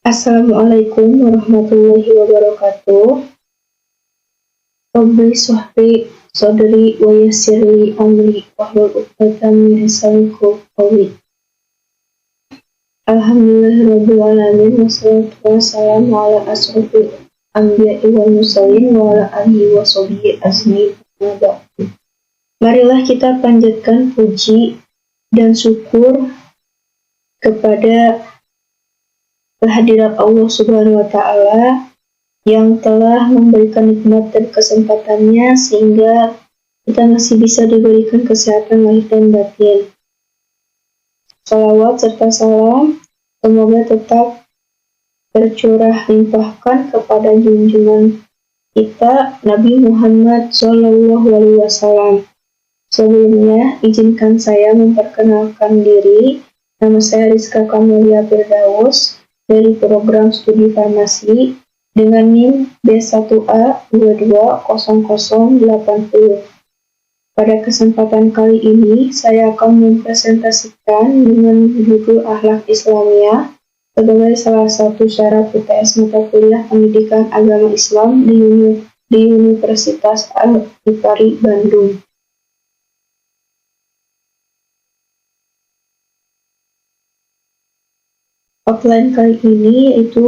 Assalamualaikum warahmatullahi wabarakatuh. Rabbi shrah sadri wa yassir li amri wahlul 'uqdatam min lisani yafqahu qawli. Alhamdulillahirabbil alamin wassalatu wassalamu ala asrofil anbiya'i wal mursalin wa ala alihi wa sahbihi ajmain. Marilah kita panjatkan puji dan syukur kepada kehadirat Allah Subhanahu wa Ta'ala yang telah memberikan nikmat dan kesempatannya sehingga kita masih bisa diberikan kesehatan lahir dan batin. Salawat serta salam semoga tetap tercurah limpahkan kepada junjungan kita Nabi Muhammad SAW. Sebelumnya, izinkan saya memperkenalkan diri. Nama saya Rizka Kamelia Firdaus dari program studi farmasi dengan NIM B1A220080. Pada kesempatan kali ini, saya akan mempresentasikan dengan judul Akhlak Islamiyah sebagai salah satu syarat UTS mata kuliah pendidikan agama Islam di Universitas Al-Azhar Bandung. Outline kali ini yaitu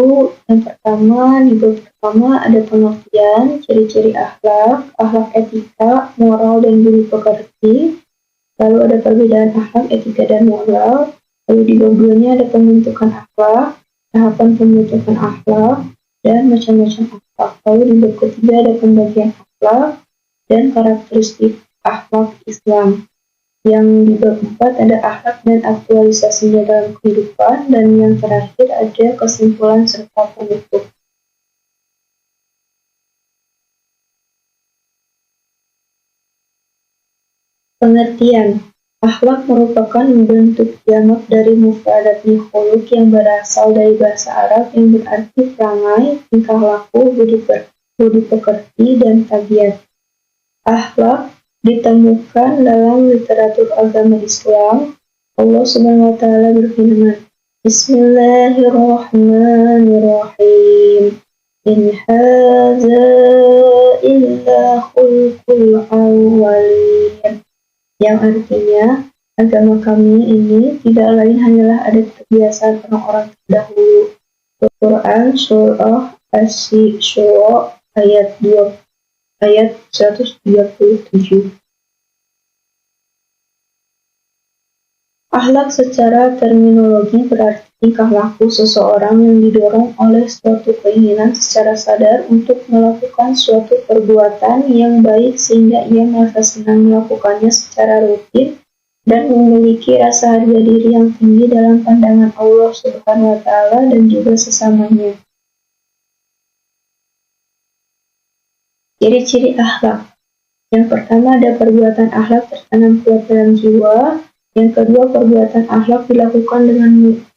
yang pertama, di bab pertama ada pengertian, ciri-ciri akhlak, akhlak etika, moral, dan budi pekerti. Lalu ada perbedaan akhlak, etika, dan moral. Lalu di bab 2-nya ada pembentukan akhlak, tahapan pembentukan akhlak, dan macam-macam akhlak. Lalu di bab ketiga ada pembagian akhlak dan karakteristik akhlak Islam. Yang di bab 4 ada akhlak dan aktualisasinya dalam kehidupan, dan yang terakhir ada kesimpulan serta penutup. Pengertian. Akhlak merupakan bentuk jamak dari mufradatnya khuluq yang berasal dari bahasa Arab yang berarti perangai, tingkah laku, budi pekerti, dan tabiat. Akhlak ditemukan dalam literatur agama Islam. Allah Subhanahu wa Ta'ala berfirman, Bismillahirrahmanirrahim. In hadza illa khulqul awwalin. Yang artinya, agama kami ini tidak lain hanyalah adat kebiasaan orang-orang terdahulu. Quran Surah Asy-Syura ayat 137. Akhlak secara terminologi berarti tingkah laku seseorang yang didorong oleh suatu keinginan secara sadar untuk melakukan suatu perbuatan yang baik sehingga ia merasa senang melakukannya secara rutin dan memiliki rasa harga diri yang tinggi dalam pandangan Allah Subhanahu wa Ta'ala dan juga sesamanya. Ciri-ciri akhlak. Yang pertama ada perbuatan akhlak tertanam kuat dalam jiwa. Yang kedua, perbuatan akhlak dilakukan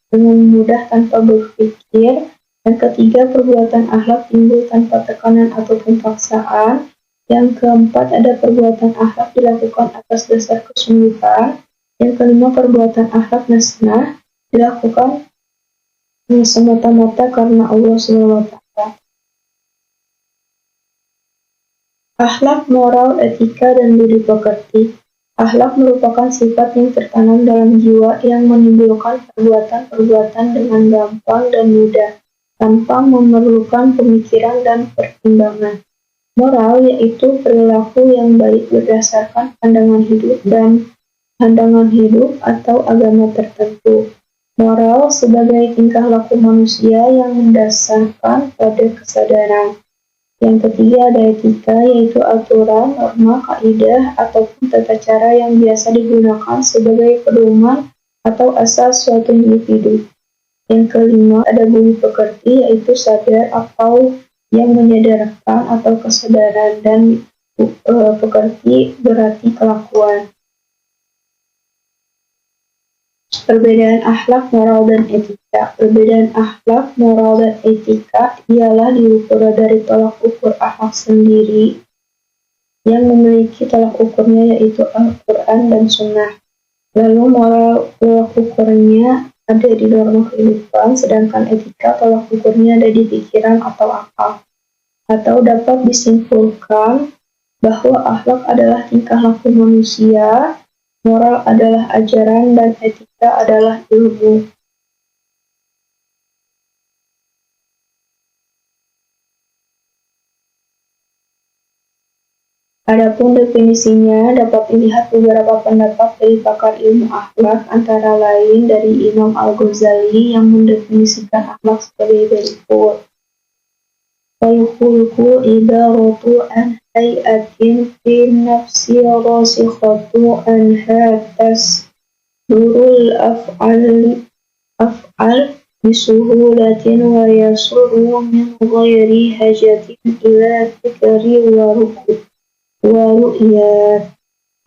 dengan mudah tanpa berpikir. Yang ketiga, perbuatan akhlak timbul tanpa tekanan ataupun paksaan. Yang keempat, ada perbuatan akhlak dilakukan atas dasar kesungguhan. Yang kelima, perbuatan akhlak nasenah dilakukan semata-mata karena Allah SWT. Akhlak, moral, etika, dan budi pekerti. Akhlak merupakan sifat yang tertanam dalam jiwa yang menimbulkan perbuatan-perbuatan dengan gampang dan mudah, tanpa memerlukan pemikiran dan pertimbangan. Moral yaitu perilaku yang baik berdasarkan pandangan hidup atau agama tertentu. Moral sebagai tingkah laku manusia yang mendasarkan pada kesadaran. Yang ketiga ada etika, yaitu aturan, norma, kaidah, ataupun tata cara yang biasa digunakan sebagai pedoman atau asas suatu individu. Yang kelima ada budi pekerti, yaitu sadar atau yang menyadarkan atau kesadaran, dan pekerti berarti kelakuan. Perbedaan akhlak, moral, dan etika. Perbedaan akhlak, moral, dan etika ialah diukur dari tolak ukur akhlak sendiri yang memiliki tolak ukurnya yaitu Al-Quran dan Sunnah. Lalu moral tolak ukurnya ada di norma kehidupan, sedangkan etika tolak ukurnya ada di pikiran atau akal. Atau dapat disimpulkan bahwa akhlak adalah tingkah laku manusia, moral adalah ajaran, dan etika adalah ilmu. Adapun definisinya dapat dilihat beberapa pendapat dari pakar ilmu akhlak, antara lain dari Imam Al-Ghazali yang mendefinisikan akhlak sebagai berikut. Al-khulqu ibaratu an hayatin fi nafsi rasikhatu anha tasdurul af'al bisuhulatin wa yasuru min ghairi hajatin ila fikri wa ru'yat.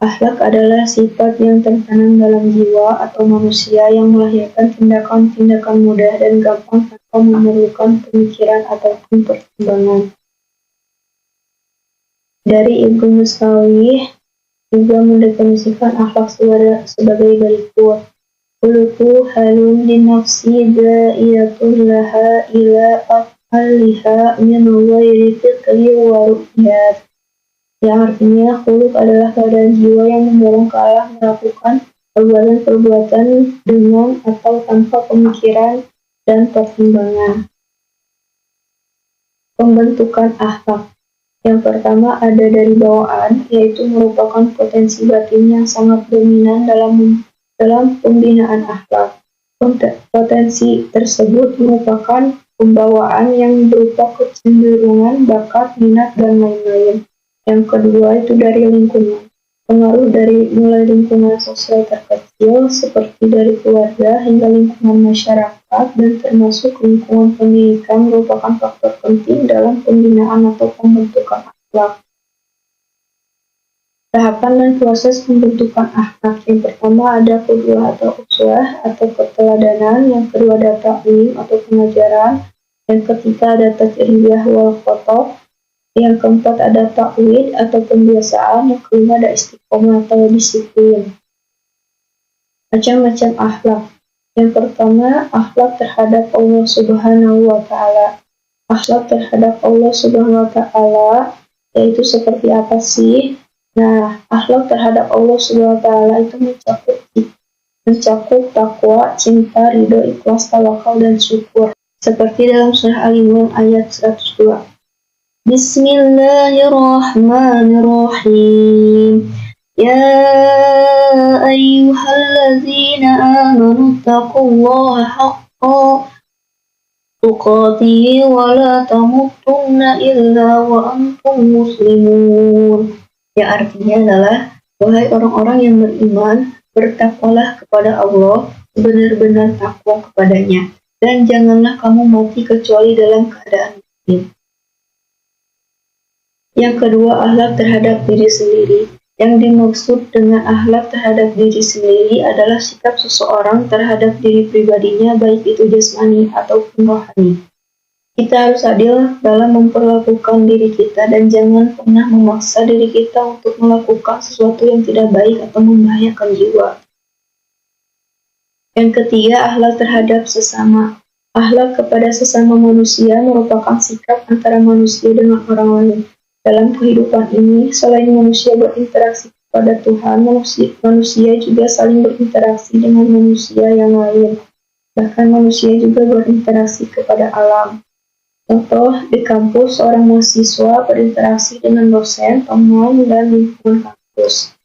Akhlak adalah sifat yang tertanam dalam jiwa atau manusia yang melahirkan tindakan-tindakan mudah dan gampang tanpa memerlukan pemikiran ataupun pertimbangan. Dari Ibnu Muslawih juga mendefinisikan akhlak sebagai berikut. Khuluqu halun li nafsi da'iyatun laha ila af'aliha min ghairi fikri wa ru'yat. Yang artinya khuluq adalah keadaan jiwa yang mendorong ke arah melakukan perbuatan-perbuatan dengan atau tanpa pemikiran dan pertimbangan. Pembentukan akhlak. Yang pertama ada dari bawaan, yaitu merupakan potensi batin yang sangat dominan dalam pembinaan akhlak. Potensi tersebut merupakan pembawaan yang berupa kecenderungan, bakat, minat, dan lain-lain. Yang kedua itu dari lingkungan. Pengaruh dari mulai lingkungan sosial terkecil seperti dari keluarga hingga lingkungan masyarakat dan termasuk lingkungan pendidikan merupakan faktor penting dalam pembinaan atau pembentukan akhlak. Tahapan dan proses pembentukan akhlak. Yang pertama ada qudwah atau uswah atau keteladanan, yang kedua ada ta'lim atau pengajaran, yang ketiga ada tajribah wal khotob, yang keempat ada ta'wid atau pembiasaan, yang kelima ada istiqomah atau disiplin. Macam-macam akhlak. Yang pertama, akhlak terhadap Allah Subhanahu wa Ta'ala. Akhlak terhadap Allah Subhanahu wa Ta'ala yaitu seperti apa sih? Nah, akhlak terhadap Allah Subhanahu wa Ta'ala itu mencakup takwa, cinta, ridho, ikhlas, tawakal, dan syukur. Seperti dalam surah Al-Imran ayat 102. Bismillahirrahmanirrahim. Ya ayyuhalladzina amanu taqullaha haqqa tuqatih wa la tamutunna illa wa antum muslimun. Ya artinya adalah, wahai orang-orang yang beriman, bertakwalah kepada Allah, benar-benar takwa kepadanya, dan janganlah kamu mati kecuali dalam keadaan muslim. Yang kedua, akhlak terhadap diri sendiri. Yang dimaksud dengan akhlak terhadap diri sendiri adalah sikap seseorang terhadap diri pribadinya, baik itu jasmani ataupun rohani. Kita harus adil dalam memperlakukan diri kita dan jangan pernah memaksa diri kita untuk melakukan sesuatu yang tidak baik atau membahayakan jiwa. Yang ketiga, akhlak terhadap sesama. Akhlak kepada sesama manusia merupakan sikap antara manusia dengan orang lain. Dalam kehidupan ini, selain manusia berinteraksi kepada Tuhan, manusia juga saling berinteraksi dengan manusia yang lain. Bahkan manusia juga berinteraksi kepada alam. Contoh, di kampus, seorang mahasiswa berinteraksi dengan dosen, teman, dan lingkungan kampus.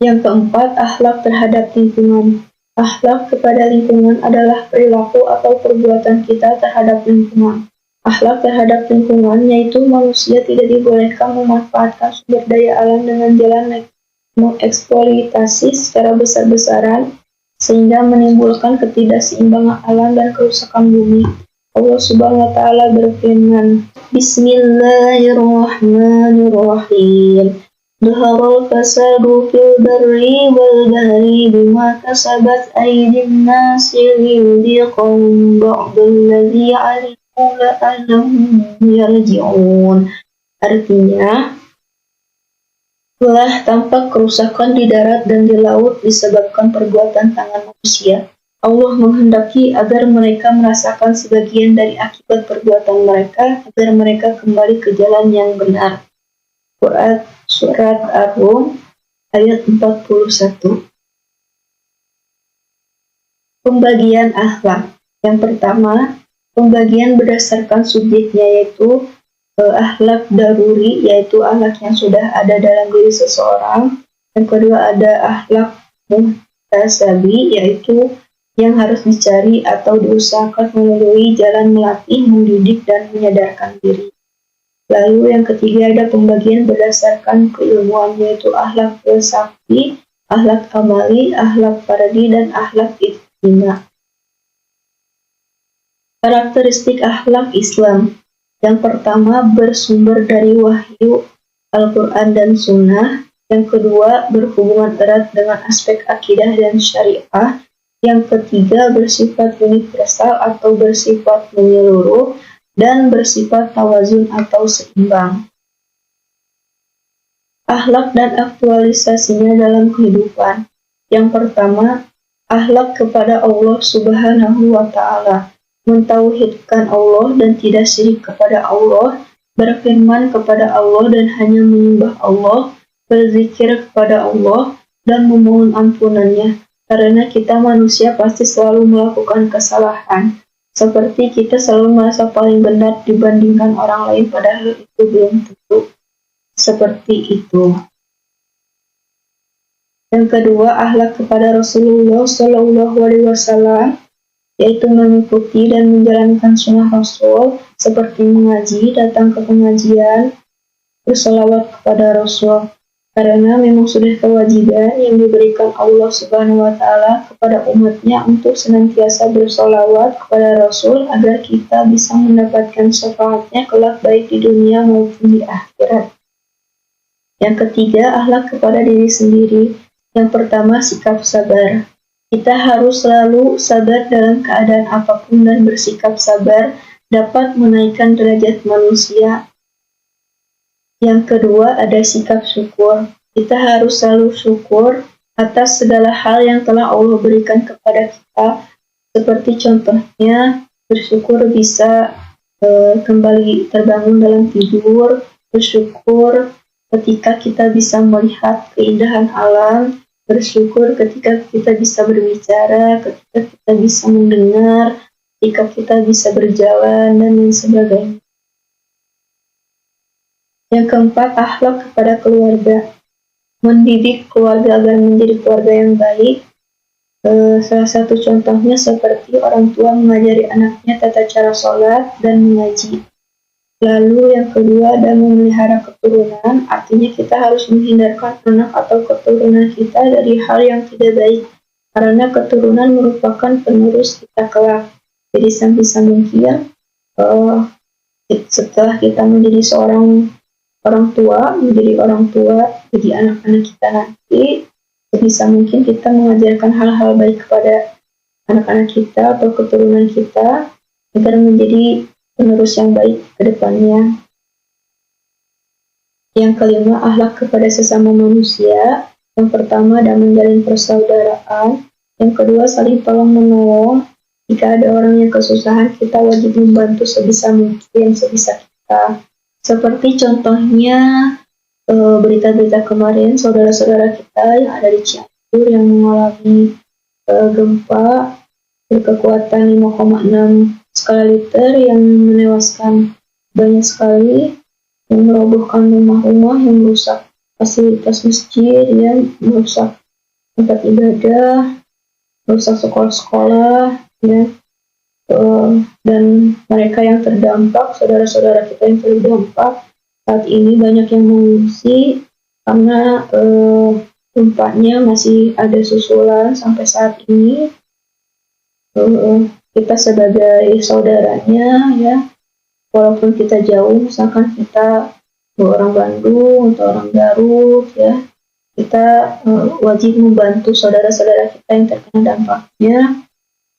Yang keempat, akhlak terhadap lingkungan. Akhlak kepada lingkungan adalah perilaku atau perbuatan kita terhadap lingkungan. Akhlak terhadap lingkungan yaitu manusia tidak dibolehkan memanfaatkan sumber daya alam dengan jalan mengeksploitasi secara besar-besaran sehingga menimbulkan ketidakseimbangan alam dan kerusakan bumi. Allah Subhanahu wa Ta'ala berfirman, Bismillahirrahmanirrahim. Dhaharal fasadu fil barri wal bahri bima kasabat aydin nasi liyudhiqahum ba'dalladzi 'alimu la'allahum yarji'un. Artinya, Telah tampak kerusakan di darat dan di laut disebabkan perbuatan tangan manusia. Allah menghendaki agar mereka merasakan sebagian dari akibat perbuatan mereka, agar mereka kembali ke jalan yang benar. Quran Surat Ar-Rum ayat 41. Pembagian akhlak. Yang pertama, pembagian berdasarkan subjeknya yaitu akhlak daruri, yaitu akhlak yang sudah ada dalam diri seseorang. Yang kedua ada akhlak muhtasabi, yaitu yang harus dicari atau diusahakan melalui jalan melatih, mendidik, dan menyadarkan diri. Lalu yang ketiga ada pembagian berdasarkan keilmuan, yaitu akhlak filsafi, akhlak amali, akhlak fardi, dan akhlak ijtima. Karakteristik akhlak Islam. Yang pertama, bersumber dari wahyu, Al-Quran dan Sunnah. Yang kedua, berhubungan erat dengan aspek akidah dan syariah. Yang ketiga, bersifat universal atau bersifat menyeluruh, dan bersifat tawazun atau seimbang. Akhlak dan aktualisasinya dalam kehidupan. Yang pertama, akhlak kepada Allah Subhanahu wa Ta'ala, mentauhidkan Allah dan tidak syirik kepada Allah, berfirman kepada Allah dan hanya menyembah Allah, berzikir kepada Allah, dan memohon ampunannya. Karena kita manusia pasti selalu melakukan kesalahan, seperti kita selalu merasa paling benar dibandingkan orang lain, padahal itu belum tentu seperti itu. Yang kedua, akhlak kepada Rasulullah Shallallahu Alaihi Wasallam, yaitu mengikuti dan menjalankan sunnah Rasul, seperti mengaji, datang ke pengajian, berselawat kepada Rasul. Karena memang sudah kewajiban yang diberikan Allah Subhanahu wa Ta'ala kepada umatnya untuk senantiasa bersolawat kepada Rasul agar kita bisa mendapatkan syafaatnya kelak baik di dunia maupun di akhirat. Yang ketiga, akhlak kepada diri sendiri. Yang pertama, sikap sabar. Kita harus selalu sabar dalam keadaan apapun dan bersikap sabar dapat menaikkan derajat manusia. Yang kedua, ada sikap syukur. Kita harus selalu syukur atas segala hal yang telah Allah berikan kepada kita. Seperti contohnya, bersyukur bisa kembali terbangun dalam tidur, bersyukur ketika kita bisa melihat keindahan alam, bersyukur ketika kita bisa berbicara, ketika kita bisa mendengar, ketika kita bisa berjalan, dan lain sebagainya. Yang keempat, akhlak kepada keluarga. Mendidik keluarga agar menjadi keluarga yang baik. Salah satu contohnya seperti orang tua mengajari anaknya tata cara sholat dan mengaji. Lalu yang kedua ada memelihara keturunan, artinya kita harus menghindarkan anak atau keturunan kita dari hal yang tidak baik, karena keturunan merupakan penerus kita kelak. Jadi sebisa mungkin setelah kita menjadi seorang orang tua, jadi anak-anak kita nanti, sebisa mungkin kita mengajarkan hal-hal baik kepada anak-anak kita atau keturunan kita agar menjadi penerus yang baik ke depannya. Yang kelima, akhlak kepada sesama manusia. Yang pertama ada menjalin persaudaraan. Yang kedua, saling tolong-menolong. Jika ada orang yang kesusahan, kita wajib membantu sebisa mungkin, sebisa kita. Seperti contohnya berita-berita kemarin, saudara-saudara kita yang ada di Cianjur yang mengalami gempa berkekuatan 5,6 skala Richter yang menewaskan banyak sekali, yang merobohkan rumah-rumah, yang merusak fasilitas masjid, yang merusak tempat ibadah, merusak sekolah-sekolah, ya. Dan mereka yang terdampak, saudara-saudara kita yang terdampak, saat ini banyak yang mengungsi karena gempanya masih ada susulan sampai saat ini. Kita sebagai saudaranya, ya, walaupun kita jauh, misalkan kita orang Bandung atau orang Garut, ya, kita wajib membantu saudara-saudara kita yang terkena dampaknya.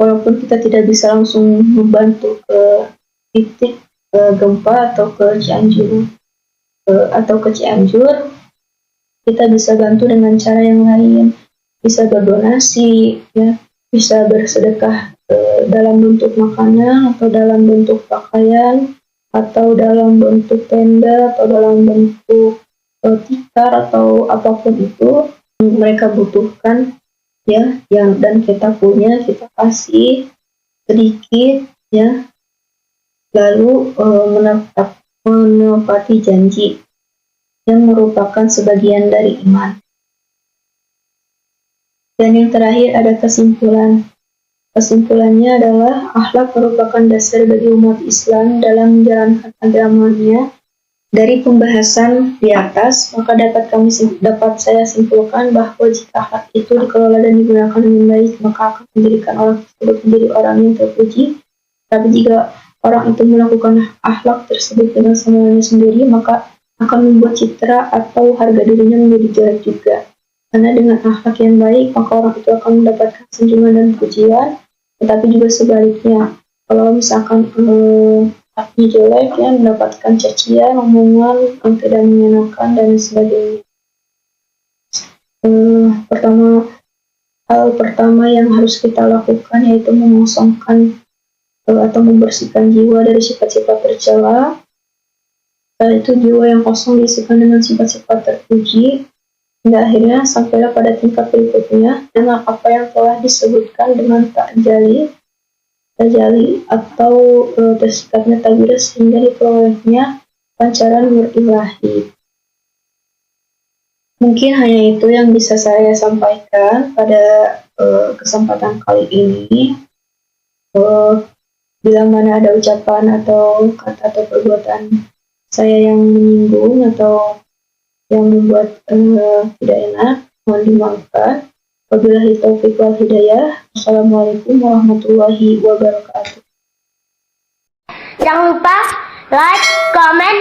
Walaupun kita tidak bisa langsung membantu ke titik gempa atau ke Cianjur, kita bisa bantu dengan cara yang lain, bisa berdonasi, ya, bisa bersedekah dalam bentuk makanan atau dalam bentuk pakaian atau dalam bentuk tenda atau dalam bentuk tikar atau apapun itu mereka butuhkan, ya, yang dan kita punya kita kasih sedikit, ya, lalu menepati janji yang merupakan sebagian dari iman. Dan yang terakhir ada kesimpulan. Kesimpulannya adalah akhlak merupakan dasar bagi umat Islam dalam menjalankan agamanya. Dari pembahasan di atas, maka dapat saya simpulkan bahwa jika akhlak itu dikelola dan digunakan dengan baik, maka akan menjadikan orang tersebut menjadi orang yang terpuji. Tapi jika orang itu melakukan akhlak tersebut dengan semuanya sendiri, maka akan membuat citra atau harga dirinya menjadi jelek juga. Karena dengan akhlak yang baik, maka orang itu akan mendapatkan sanjungan dan pujian, tetapi juga sebaliknya. Kalau misalkan akhlaknya jelek, ya, mendapatkan cacian, omongan yang tidak menyenangkan, dan sebagainya. Hal pertama yang harus kita lakukan yaitu mengosongkan atau membersihkan jiwa dari sifat-sifat tercela. Setelah itu jiwa yang kosong diisikan dengan sifat-sifat terpuji, hingga akhirnya sampailah pada tingkat berikutnya dengan apa yang telah disebutkan dengan tajali atau tersikapnya tabir sehingga diperolehnya pancaran nur ilahi. Mungkin hanya itu yang bisa saya sampaikan pada kesempatan kali ini. Bila mana ada ucapan atau kata atau perbuatan saya yang menyinggung atau yang membuat tidak enak, mohon dimaafkan. Wabillahi taufiq wal hidayah. Assalamualaikum warahmatullahi wabarakatuh. Jangan lupa like, comment,